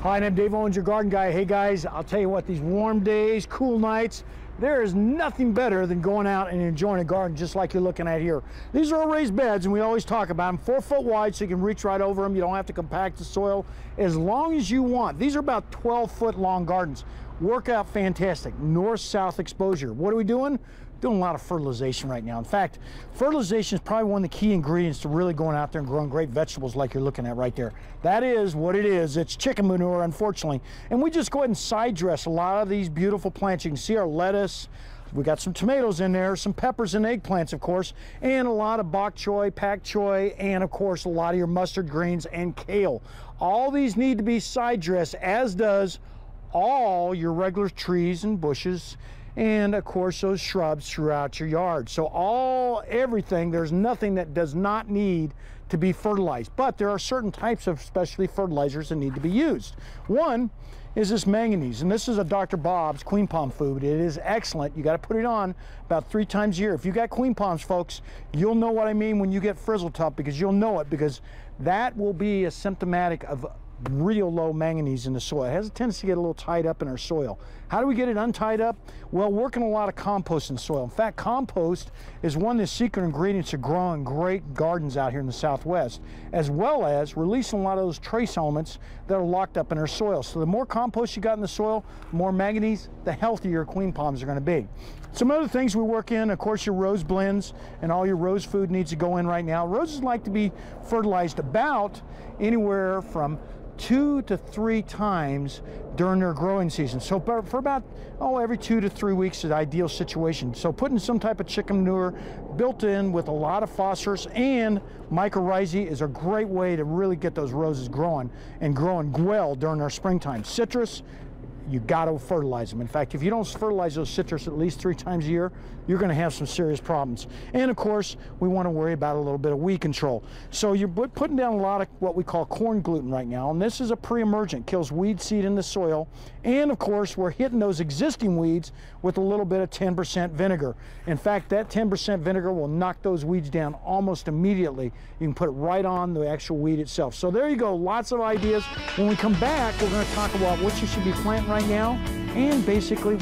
Hi, I'm Dave Owens, your garden guy. Hey guys, I'll tell you what, these warm days, cool nights, there is nothing better than going out and enjoying a garden just like you're looking at here. These are all raised beds, and we always talk about them 4 foot wide so you can reach right over them. You don't have to compact the soil as long as you want. These are about 12-foot long gardens. Work out fantastic. North-south exposure. What are we doing? Doing a lot of fertilization right now. In fact, fertilization is probably one of the key ingredients to really going out there and growing great vegetables like you're looking at right there. That is what it is. It's chicken manure, unfortunately. And we just go ahead and side dress a lot of these beautiful plants. You can see our lettuce. We got some tomatoes in there, some peppers and eggplants, of course, and a lot of bok choy, pak choy, and of course a lot of your mustard greens and kale. All these need to be side dressed, as does all your regular trees and bushes, and of course those shrubs throughout your yard. So everything, there's nothing that does not need to be fertilized, but there are certain types of specialty fertilizers that need to be used. One is this manganese, and this is a Dr. Bob's queen palm food. It is excellent. You got to put it on about 3 times a year. If you got queen palms, folks, you'll know what I mean when you get frizzle top, because you'll know it, because that will be a symptomatic of real low manganese in the soil. It has a tendency to get a little tied up in our soil. How do we get it untied up? Well, working a lot of compost in soil. In fact, compost is one of the secret ingredients to growing great gardens out here in the Southwest, as well as releasing a lot of those trace elements that are locked up in our soil. So the more compost you got in the soil, the more manganese, the healthier your queen palms are going to be. Some other things we work in, of course, your rose blends, and all your rose food needs to go in right now. Roses like to be fertilized about anywhere from 2 to 3 times during their growing season. So for about, every 2 to 3 weeks is the ideal situation. So putting some type of chicken manure built in with a lot of phosphorus and mycorrhizae is a great way to really get those roses growing and growing well during our springtime. Citrus, you got to fertilize them. In fact, if you don't fertilize those citrus at least 3 times a year, you're going to have some serious problems. And of course, we want to worry about a little bit of weed control. So you're putting down a lot of what we call corn gluten right now, and this is a pre-emergent, kills weed seed in the soil. And of course, we're hitting those existing weeds with a little bit of 10% vinegar. In fact, that 10% vinegar will knock those weeds down almost immediately. You can put it right on the actual weed itself. So there you go, lots of ideas. When we come back, we're going to talk about what you should be planting right now, and basically